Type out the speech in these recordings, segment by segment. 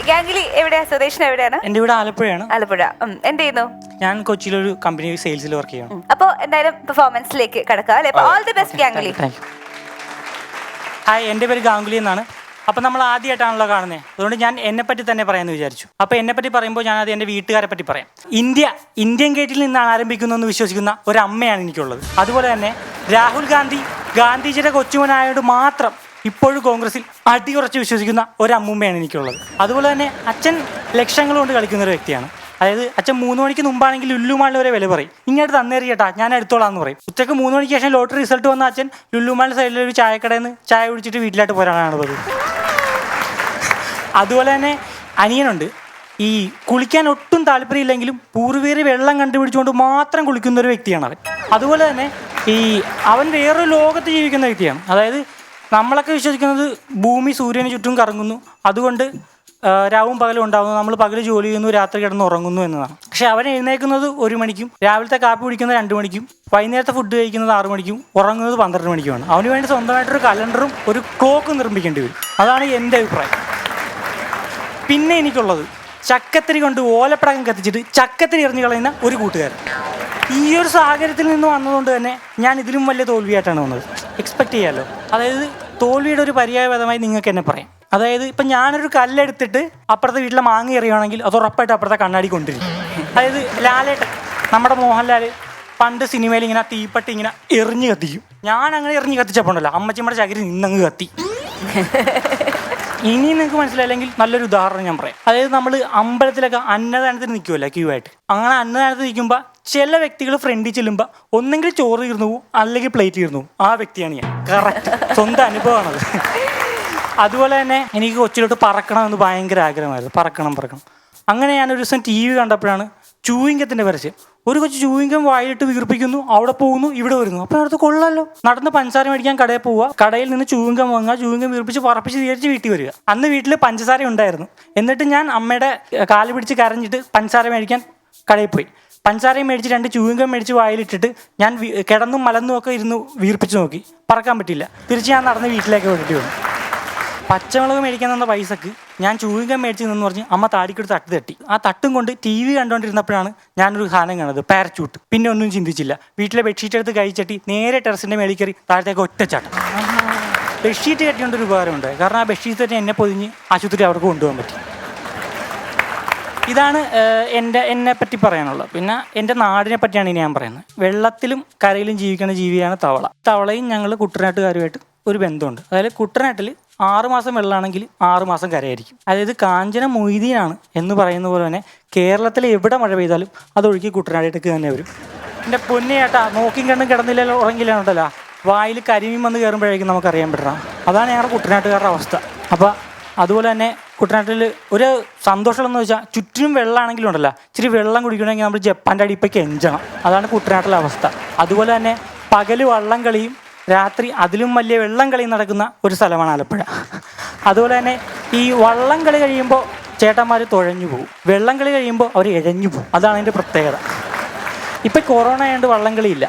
ഗാംഗുലി എവിടെയാ? സ്വദേശം എവിടെയാണ്? എന്റെ വീട് ആലപ്പുഴയാണ്. ആലപ്പുഴ. എന്ത് ചെയ്യുന്നു? ഞാൻ കൊച്ചിയിലൊരു കമ്പനി സെയിൽസിൽ വർക്ക് ചെയ്യണം. അപ്പൊ എന്തായാലും പെർഫോമൻസിലേക്ക് കടക്കാം അല്ലെ? All the best Ganguly. Hi, എൻ്റെ പേര് ഗാംഗുലി എന്നാണ്. അപ്പം നമ്മൾ ആദ്യമായിട്ടാണല്ലോ കാണുന്നത്, അതുകൊണ്ട് ഞാൻ എന്നെപ്പറ്റി തന്നെ പറയാമെന്ന് വിചാരിച്ചു. അപ്പോൾ എന്നെപ്പറ്റി പറയുമ്പോൾ ഞാനത് എൻ്റെ വീട്ടുകാരെ പറ്റി പറയാം. ഇന്ത്യൻ ഗേറ്റിൽ നിന്നാണ് ആരംഭിക്കുന്നതെന്ന് വിശ്വസിക്കുന്ന ഒരു അമ്മയാണ് എനിക്കുള്ളത്. അതുപോലെ തന്നെ രാഹുൽ ഗാന്ധിജിയുടെ കൊച്ചുമനായോട് മാത്രം ഇപ്പോഴും കോൺഗ്രസിൽ അടിയുറച്ച് വിശ്വസിക്കുന്ന ഒരു അമ്മൂമ്മയാണ് എനിക്കുള്ളത്. അതുപോലെ തന്നെ അച്ഛൻ ലക്ഷങ്ങൾ കൊണ്ട് കളിക്കുന്ന ഒരു വ്യക്തിയാണ്. അതായത് അച്ഛൻ 3 മണിക്ക് മുമ്പാണെങ്കിൽ ലുല്ലുമാളിൽ വരെ വില പറയും, ഇങ്ങോട്ട് തന്നേറി ചേട്ടാ ഞാൻ എടുത്തോളാം എന്ന് പറയും. ഉച്ചക്ക് 3 മണിക്ക് ശേഷം ലോട്ടറി റിസൾട്ട് വന്ന അച്ഛൻ ലുല്ലുമാളിൽ സൈഡിലൊരു ചായക്കടയിൽ നിന്ന് ചായ കുടിച്ചിട്ട് വീട്ടിലായിട്ട് പോരാനാണ് പതിവ്. അതുപോലെ തന്നെ അനിയനുണ്ട്. ഈ കുളിക്കാൻ ഒട്ടും താല്പര്യമില്ലെങ്കിലും പൂർവീര് വെള്ളം കണ്ടുപിടിച്ചുകൊണ്ട് മാത്രം കുളിക്കുന്ന ഒരു വ്യക്തിയാണ് അവൻ. അതുപോലെ തന്നെ അവൻ വേറൊരു ലോകത്ത് ജീവിക്കുന്ന വ്യക്തിയാണ്. അതായത് നമ്മളൊക്കെ വിശ്വസിക്കുന്നത് ഭൂമി സൂര്യന് ചുറ്റും കറങ്ങുന്നു, അതുകൊണ്ട് രാവും പകലും ഉണ്ടാകുന്നു, നമ്മൾ പകൽ ജോലി ചെയ്യുന്നു, രാത്രി കിടന്ന് ഉറങ്ങുന്നു എന്നതാണ്. പക്ഷെ അവൻ എഴുന്നേൽക്കുന്നത് 1 മണിക്കും, രാവിലത്തെ കാപ്പി കുടിക്കുന്നത് 2 മണിക്കും, വൈകുന്നേരത്തെ ഫുഡ് കഴിക്കുന്നത് 6 മണിക്കും, ഉറങ്ങുന്നത് 12 മണിക്കുമാണ്. അവന് വേണ്ടി സ്വന്തമായിട്ടൊരു കലണ്ടറും ഒരു ക്ലോക്കും നിർമ്മിക്കേണ്ടി വരും. അതാണ് എൻ്റെ അഭിപ്രായം. പിന്നെ എനിക്കുള്ളത് ചക്കത്തിരി കൊണ്ട് ഓലപ്പടക്കം കത്തിച്ചിട്ട് ചക്കത്തിരി എറിഞ്ഞു കളയുന്ന ഒരു കൂട്ടുകാരൻ. ഈ ഒരു സാഹചര്യത്തിൽ നിന്ന് വന്നതുകൊണ്ട് തന്നെ ഞാൻ ഇതിലും വലിയ തോൽവിയായിട്ടാണ് വന്നത്. എക്സ്പെക്റ്റ് ചെയ്യാമല്ലോ. അതായത് തോൽവിയുടെ ഒരു പര്യായപദമായി നിങ്ങൾക്ക് എന്നെ പറയാം. അതായത് ഇപ്പം ഞാനൊരു കല്ലെടുത്തിട്ട് അപ്പുറത്തെ വീട്ടിലെ മാങ്ങ എറിയുകയാണെങ്കിൽ അത് ഉറപ്പായിട്ട് അപ്പുറത്തെ കണ്ണാടി കൊണ്ടിരിക്കും. അതായത് ലാലേട്ടൻ, നമ്മുടെ മോഹൻലാൽ പണ്ട് സിനിമയിൽ ഇങ്ങനെ തീപ്പട്ടി ഇങ്ങനെ എറിഞ്ഞ് കത്തിക്കും. ഞാൻ അങ്ങനെ എറിഞ്ഞ് കത്തിച്ചപ്പോണ്ടല്ലോ അമ്മച്ചിമ്മയുടെ ചകിരി നിന്നങ്ങ് കത്തി. ഇനി നിങ്ങൾക്ക് മനസ്സിലായില്ലെങ്കിൽ നല്ലൊരു ഉദാഹരണം ഞാൻ പറയാം. അതായത് നമ്മൾ അമ്പലത്തിലൊക്കെ അന്നദാനത്തിന് നിൽക്കുമല്ലോ ക്യൂ ആയിട്ട്. അങ്ങനെ അന്നദാനത്തിന് നിൽക്കുമ്പോൾ ചില വ്യക്തികൾ ഫ്രണ്ടിൽ ചെല്ലുമ്പോൾ ഒന്നെങ്കിൽ ചോറ് തീർന്നു പോകും, അല്ലെങ്കിൽ പ്ലേറ്റ് തീർന്നു പോകും. ആ വ്യക്തിയാണ് ഞാൻ. കറക്റ്റ്, സ്വന്തം അനുഭവമാണത്. അതുപോലെ തന്നെ എനിക്ക് കൊച്ചിലോട്ട് പറക്കണമെന്ന് ഭയങ്കര ആഗ്രഹമായിരുന്നു. പറക്കണം. അങ്ങനെ ഞാനൊരു ദിവസം TV കണ്ടപ്പോഴാണ് ചൂയിങ്കത്തിൻ്റെ പരസ്യം. ഒരു കൊച്ചു ചൂയിങ്കം വായിട്ട് വീർപ്പിക്കുന്നു, അവിടെ പോകുന്നു, ഇവിടെ വരുന്നു. അപ്പോൾ അടുത്ത് കൊള്ളാമല്ലോ. നടന്ന് പഞ്ചസാര മേടിക്കാൻ കടയിൽ പോവുക, കടയിൽ നിന്ന് ചൂയിങ്കം വാങ്ങുക, ചൂയിങ്കം വീർപ്പിച്ച് പറപ്പിച്ച് തിരിച്ച് വീട്ടിൽ വരിക. അന്ന് വീട്ടിൽ പഞ്ചസാര ഉണ്ടായിരുന്നു. എന്നിട്ട് ഞാൻ അമ്മയുടെ കാല് പിടിച്ച് കരഞ്ഞിട്ട് പഞ്ചസാര മേടിക്കാൻ കടയിൽ പോയി. പഞ്ചസാരയും മേടിച്ച് 2 ചൂയിങ്കം മേടിച്ച് വായിലിട്ടിട്ട് ഞാൻ കിടന്നും മലന്നും ഒക്കെ ഇരുന്ന് വീർപ്പിച്ച് നോക്കി. പറക്കാൻ പറ്റില്ല. തിരിച്ച് ഞാൻ നടന്ന് വീട്ടിലേക്ക് വേണ്ടിയിട്ട് വന്നു. പച്ചമുളക് മേടിക്കാൻ തന്ന പൈസക്ക് ഞാൻ ചൂയിങ്കം മേടിച്ച് നിന്ന് പറഞ്ഞ് അമ്മ താടിക്കൊരു തട്ട് തട്ടി. ആ തട്ടും കൊണ്ട് TV കണ്ടുകൊണ്ടിരുന്നപ്പോഴാണ് ഞാനൊരു സാധനം കാണുന്നത്, പാരച്യൂട്ട്. പിന്നെ ഒന്നും ചിന്തിച്ചില്ല. വീട്ടിലെ ബെഡ്ഷീറ്റ് എടുത്ത് കഴിച്ചട്ടി നേരെ ടെറസിൻ്റെ മേളിൽ കയറി താഴത്തേക്ക് ഒറ്റച്ചാട്ടം. ബെഡ്ഷീറ്റ് കെട്ടിക്കൊണ്ടൊരു ഉപകാരമുണ്ട്. കാരണം ആ ബെഡ്ഷീറ്റ് തന്നെ എന്നെ പൊതിഞ്ഞ് ആശുപത്രി അവർക്ക് കൊണ്ടുപോകാൻ പറ്റി. ഇതാണ് എന്നെ പറ്റി പറയാനുള്ളത്. പിന്നെ എൻ്റെ നാടിനെ പറ്റിയാണ് ഇനി ഞാൻ പറയുന്നത്. വെള്ളത്തിലും കരയിലും ജീവിക്കുന്ന ജീവിയാണ് തവള. തവളയും ഞങ്ങൾ കുട്ടനാട്ടുകാരുമായിട്ട് ഒരു ബന്ധമുണ്ട്. അതായത് കുട്ടനാട്ടിൽ 6 മാസം വെള്ളമാണെങ്കിൽ 6 മാസം കരയായിരിക്കും. അതായത് കാഞ്ചന മൊയ്തീനാണ് എന്ന് പറയുന്ന പോലെ തന്നെ കേരളത്തിലെ എവിടെ മഴ പെയ്താലും അതൊഴുകി കുട്ടനാട്ടിലേക്ക് തന്നെ വരും. എൻ്റെ പൊന്നെ ചേട്ടാ, നോക്കിയും കണ്ടും കിടന്നില്ലല്ലോ ഉറങ്ങില്ലാണ്ടല്ലോ, വായിൽ കരിമീൻ വന്ന് കയറുമ്പോഴേക്കും നമുക്കറിയാൻ പറ്റണം. അതാണ് ഞങ്ങളുടെ കുട്ടനാട്ടുകാരുടെ അവസ്ഥ. അപ്പോൾ അതുപോലെ തന്നെ കുട്ടനാട്ടിൽ ഒരു സന്തോഷമെന്ന് വെച്ചാൽ ചുറ്റിനും വെള്ളമാണെങ്കിലും ഉണ്ടല്ലോ, ഇച്ചിരി വെള്ളം കുടിക്കണമെങ്കിൽ നമ്മൾ ജപ്പാൻ്റെ അടിയിലേക്ക് എഞ്ചണം. അതാണ് കുട്ടനാട്ടിലെ അവസ്ഥ. അതുപോലെ തന്നെ പകൽ വള്ളം കളിയും രാത്രി അതിലും വലിയ വെള്ളം കളി നടക്കുന്ന ഒരു സ്ഥലമാണ് ആലപ്പുഴ. അതുപോലെ തന്നെ ഈ വള്ളം കളി കഴിയുമ്പോൾ ചേട്ടന്മാർ തുഴഞ്ഞു പോകും, വെള്ളം കളി കഴിയുമ്പോൾ അവർ ഇഴഞ്ഞു പോകും. അതാണ് അതിൻ്റെ പ്രത്യേകത. ഇപ്പം കൊറോണ ആയതുകൊണ്ട് വള്ളം കളിയില്ല,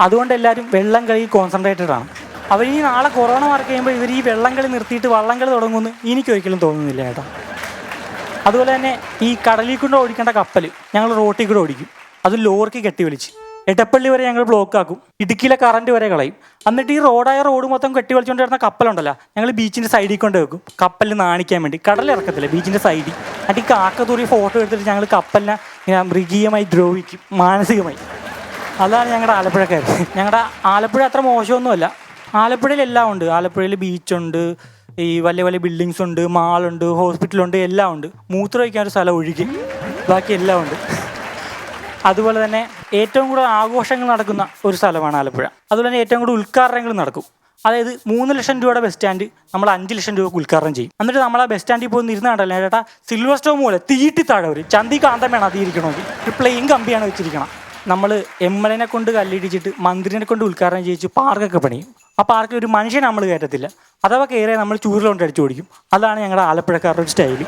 അതുകൊണ്ട് എല്ലാവരും വെള്ളം കളി കോൺസെൻട്രേറ്റഡ് ആണ്. അവരിനി നാളെ കൊറോണ മാർക്ക് ചെയ്യുമ്പോൾ ഇവർ ഈ വെള്ളം കളി നിർത്തിയിട്ട് വള്ളം കളി തുടങ്ങുമെന്ന് എനിക്കൊരിക്കലും തോന്നുന്നില്ല കേട്ടോ. അതുപോലെ തന്നെ ഈ കടലിൽ കൊണ്ട് ഓടിക്കേണ്ട കപ്പൽ ഞങ്ങൾ റോട്ടിൽ കൂടെ ഓടിക്കും. അത് ലോറിക്ക് കെട്ടി വലിച്ച് എടപ്പള്ളി വരെ ഞങ്ങൾ ബ്ലോക്കാക്കും, ഇടുക്കിയിലെ കറണ്ട് വരെ കളയും. എന്നിട്ട് ഈ റോഡ് മൊത്തം കെട്ടി വലിച്ചുകൊണ്ടിരുന്ന കപ്പലുണ്ടല്ലോ, ഞങ്ങൾ ബീച്ചിൻ്റെ സൈഡിൽ കൊണ്ട് വെക്കും കപ്പലിന് നാണിക്കാൻ വേണ്ടി. കടലിറക്കത്തില്ല, ബീച്ചിൻ്റെ സൈഡിൽ. എന്നിട്ട് ഈ കാക്കത്തൂറി ഫോട്ടോ എടുത്തിട്ട് ഞങ്ങൾ കപ്പലിനെ ഇങ്ങനെ മൃഗീയമായി ദ്രോഹിക്കും, മാനസികമായി. അതാണ് ഞങ്ങളുടെ ആലപ്പുഴക്കാർ. ഞങ്ങളുടെ ആലപ്പുഴ അത്ര മോശമൊന്നുമല്ല. ആലപ്പുഴയിൽ എല്ലാം ഉണ്ട്. ആലപ്പുഴയിൽ ബീച്ചുണ്ട്, ഈ വലിയ വലിയ ബിൽഡിങ്സ് ഉണ്ട്, മാളുണ്ട്, ഹോസ്പിറ്റലുണ്ട്, എല്ലാം ഉണ്ട്. മൂത്രം വയ്ക്കാൻ ഒരു സ്ഥലം ഒഴികെ ബാക്കി എല്ലാം ഉണ്ട്. അതുപോലെ തന്നെ ഏറ്റവും കൂടുതൽ ആഘോഷങ്ങൾ നടക്കുന്ന ഒരു സ്ഥലമാണ് ആലപ്പുഴ. അതുപോലെ തന്നെ ഏറ്റവും കൂടുതൽ ഉദ്ഘാടനങ്ങൾ നടക്കും. അതായത് 3 ലക്ഷം രൂപയുടെ ബസ് സ്റ്റാൻഡ് നമ്മൾ 5 ലക്ഷം രൂപ ഉദ്ഘാടനം ചെയ്യും. എന്നിട്ട് നമ്മൾ ആ ബസ് സ്റ്റാൻഡിൽ പോയി ഇരുന്ന് കണ്ടല്ലേ ചേട്ടാ, സിൽവർ സ്റ്റോം പോലെ തീട്ടി താഴെ ഒരു ചന്തി കാന്തം വേണം അതിരിക്കണമെങ്കിൽ, ഒരു പ്ലെയിൻ കമ്പിയാണ് വെച്ചിരിക്കണം. നമ്മൾ MLA കൊണ്ട് കല്ലിടിച്ചിട്ട് മന്ത്രിനെ കൊണ്ട് ഉദ്ഘാടനം ചെയ്യിച്ച് പാർക്കൊക്കെ പണിയും. ആ പാർക്കിൽ ഒരു മനുഷ്യനെ നമ്മൾ കയറ്റത്തില്ല. അഥവാ കയറിയാൽ നമ്മൾ ചൂരിലുകൊണ്ട് അടിച്ചു ഓടിക്കും. അതാണ് ഞങ്ങളുടെ ആലപ്പുഴക്കാരുടെ ഒരു സ്റ്റൈല്.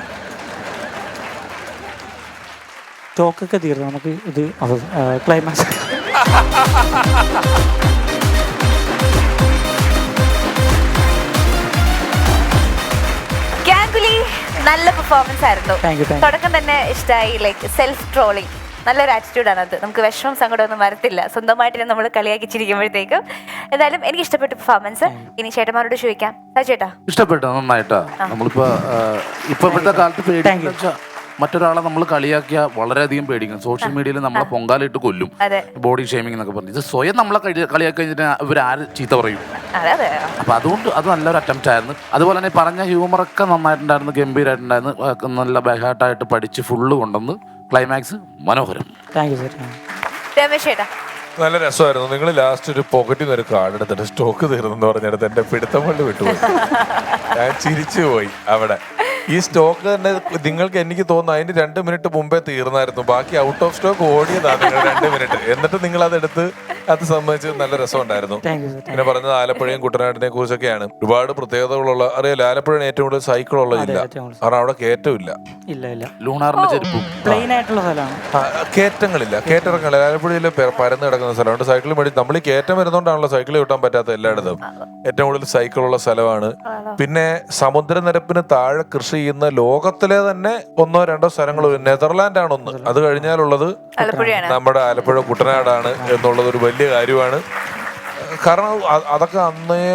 സ്റ്റോക്കൊക്കെ തീർന്നു, നമുക്ക് ഇത് ക്ലൈമാക്സ്. ഗാംഗുലി നല്ല പെർഫോമൻസ് ആയിരുന്നു. Thank you. തുടക്കം തന്നെ ഇഷ്ടമായി. ലൈക്ക് സെൽഫ് ട്രോളിങ് നല്ലൊരു ആറ്റിറ്റ്യൂഡാണ് അത്. നമുക്ക് വിഷമം സങ്കടമൊന്നും വരത്തില്ല സ്വന്തമായിട്ട് നമ്മൾ കളിയാക്കിച്ചിരിക്കുമ്പോഴത്തേക്കും. എന്തായാലും എനിക്ക് ഇഷ്ടപ്പെട്ട പെർഫോമൻസ്. ഇനി ചേട്ടന്മാരോട് ചോദിക്കാം. ചേട്ടാ ഇഷ്ടപ്പെട്ടു, നന്നായിട്ടാ. നമ്മളിപ്പോ ഇപ്പോഴത്തെ കാലത്ത് പേടിക്കുക, മറ്റൊരാളെ നമ്മൾ കളിയാക്കിയ വളരെയധികം പേടിക്കും. സോഷ്യൽ മീഡിയയിൽ നമ്മളെ പൊങ്കാലിട്ട് കൊല്ലും, ബോഡി ഷേമിംഗ് എന്നൊക്കെ പറഞ്ഞു. ഇത് സ്വയം നമ്മളെ കളിയാക്കി കഴിഞ്ഞിട്ട് ഇവരാര് ചീത്ത പറയും. അപ്പൊ അതുകൊണ്ട് അത് നല്ലൊരു അറ്റംപ്റ്റ് ആയിരുന്നു. അതുപോലെ തന്നെ പറഞ്ഞ ഹ്യൂമറൊക്കെ നന്നായിട്ടുണ്ടായിരുന്നു, ഗംഭീരമായിട്ടുണ്ടായിരുന്നു. നല്ല ബെഹാട്ടായിട്ട് പഠിച്ച് ഫുള്ള് കൊണ്ടുവന്ന് ക്ലൈമാക്സ് മനോഹരം. രമേശ് ചേട്ടാ നല്ല രസമായിരുന്നു. നിങ്ങൾ ലാസ്റ്റ് ഒരു പോക്കറ്റിൽ നിന്ന് ഒരു കാർഡ് എടുത്തിട്ട് സ്റ്റോക്ക് തീർന്നെന്ന് പറഞ്ഞെടുത്ത് എന്റെ പിടുത്തം കൊണ്ട് വിട്ടുപോയി. ഞാൻ ചിരിച്ചു പോയി അവിടെ. ഈ സ്റ്റോക്ക് തന്നെ നിങ്ങൾക്ക് എനിക്ക് തോന്നുന്നു അതിന് 2 മിനിറ്റ് മുമ്പേ തീർന്നായിരുന്നു. ബാക്കി ഔട്ട് ഓഫ് സ്റ്റോക്ക് ഓടിയതാണ് നിങ്ങൾ 2 മിനിറ്റ്. എന്നിട്ട് നിങ്ങൾ അതെടുത്ത് അത് സംബന്ധിച്ച് നല്ല രസമുണ്ടായിരുന്നു. പിന്നെ പറഞ്ഞത് ആലപ്പുഴയും കുട്ടനാടിനെ കുറിച്ചൊക്കെയാണ്. ഒരുപാട് പ്രത്യേകതകളുള്ള, അറിയാലോ ആലപ്പുഴ ഏറ്റവും കൂടുതൽ സൈക്കിളുള്ള ജില്ല. കാരണം അവിടെ കയറ്റമില്ല, ലൂണാറിന്റെ ചെരുപ്പും പ്ലെയിൻ ആയിട്ടുള്ള സ്ഥലമാണ്. കയറ്റങ്ങളില്ല, കയറ്റിറങ്ങളില്ല. ആലപ്പുഴയിൽ പരന്ന് കിടക്കുന്ന സ്ഥലമുണ്ട്. സൈക്കിൾ മേടി നമ്മൾ ഈ കയറ്റം വരുന്നതുകൊണ്ടാണല്ലോ സൈക്കിൾ കിട്ടാൻ പറ്റാത്ത എല്ലായിടത്തും. ഏറ്റവും കൂടുതൽ സൈക്കിളുള്ള സ്ഥലമാണ്. പിന്നെ സമുദ്രനിരപ്പിന് താഴെ കൃഷി ചെയ്യുന്ന ലോകത്തിലെ തന്നെ 1-2 സ്ഥലങ്ങൾ നെതർലാൻഡ് ആണ് ഒന്ന്. അത് കഴിഞ്ഞാലുള്ളത് നമ്മുടെ ആലപ്പുഴ കുട്ടനാടാണ് എന്നുള്ളത് ഒരു വലിയ കാര്യമാണ്. കാരണം അതൊക്കെ അന്നേ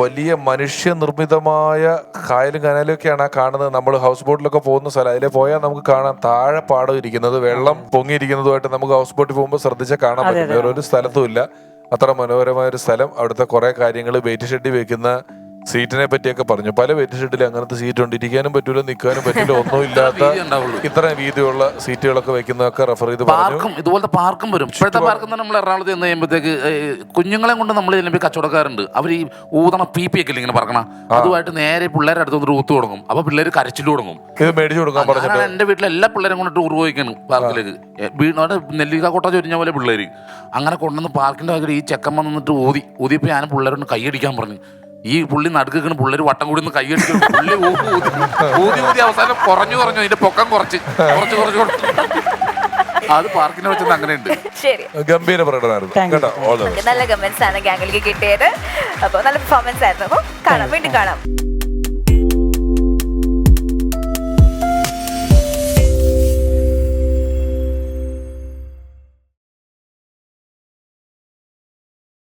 വലിയ മനുഷ്യനിർമ്മിതമായ കായലും കനാലും ഒക്കെയാണ് ആ കാണുന്നത്. നമ്മൾ ഹൗസ് ബോട്ടിലൊക്കെ പോകുന്ന സ്ഥലം, അതിലെ പോയാൽ നമുക്ക് കാണാം താഴെ പാടം ഇരിക്കുന്നത്, വെള്ളം പൊങ്ങിയിരിക്കുന്നതുമായിട്ട് നമുക്ക് ഹൗസ് ബോട്ടിൽ പോകുമ്പോൾ ശ്രദ്ധിച്ചാൽ കാണാൻ പറ്റും. വേറൊരു സ്ഥലത്തും ഇല്ല അത്ര മനോഹരമായ ഒരു സ്ഥലം. അവിടുത്തെ കുറെ കാര്യങ്ങൾ, വെയിറ്റ് ഷെഡിൽ വെക്കുന്ന സീറ്റിനെ പറ്റിയൊക്കെ പറഞ്ഞു. പല വെയിറ്റ് ഷെഡിൽ അങ്ങനത്തെ സീറ്റ് ഉണ്ട്, ഇരിക്കാനും പറ്റൂല, നിൽക്കാനും പറ്റില്ല, ഒന്നും ഇല്ലാത്ത ഇത്രയും വീതിയുള്ള സീറ്റുകളൊക്കെ വെക്കുന്നതൊക്കെ റെഫർ ചെയ്ത് പറഞ്ഞു. ഇതുപോലത്തെ പാർക്കും വരും. ഇപ്പോഴത്തെ പാർക്കും നമ്മൾ എറണാകുളത്ത് ചെന്ന് കഴിയുമ്പോഴത്തേക്ക് കുഞ്ഞുങ്ങളെ കൊണ്ട് നമ്മൾ ചെല്ലുമ്പോൾ കച്ചവടക്കാരുണ്ട്. അവർ ഈ ഊതണ പീപ്പി ഒക്കെ ഇങ്ങനെ പറക്കണം, അതുമായിട്ട് നേരെ പിള്ളേരെ അടുത്ത് ഊത്ത് തുടങ്ങും. അപ്പൊ പിള്ളേർ കരച്ചിൽ തുടങ്ങും. ഇത് മേടിച്ചു കൊടുക്കാൻ പറഞ്ഞിട്ട് എന്റെ വീട്ടിലെ എല്ലാ പിള്ളേരും കൊണ്ടിട്ട് ടൂർ പോയിക്കാണ് പാർക്കിലേക്ക്. നെല്ലിക്ക കൊട്ട ചൊരിഞ്ഞ പോലെ പിള്ളേര് അങ്ങനെ കൊണ്ടുവന്ന് പാർക്കിന്റെ ഭാഗത്ത് ഈ ചെക്കൻ വന്നിട്ട് ഊതിയപ്പോ ഞാൻ പിള്ളേരോട് കൈയടിക്കാൻ പറഞ്ഞു. ഈ പുള്ളി നടുക്കുന്ന പിള്ളേർ വട്ടം കൂടി ഒന്ന് കൈയടിച്ചു. പുള്ളി ഊതി അവസാനം കുറഞ്ഞു അതിന്റെ പൊക്കം കുറച്ച് അത് പാർക്കിനെ വെച്ചത് അങ്ങനെയുണ്ട്. ഗംഭീര പ്രകടനമായിരുന്നു കേട്ടോ. നല്ല കമന്റ്സ് ആണ് ഗാംഗിലേക്ക് കിട്ടിയത്. അപ്പൊ നല്ല പെർഫോമൻസ് ആയിരുന്നു. അപ്പൊ കാണാം, വീണ്ടും കാണാം.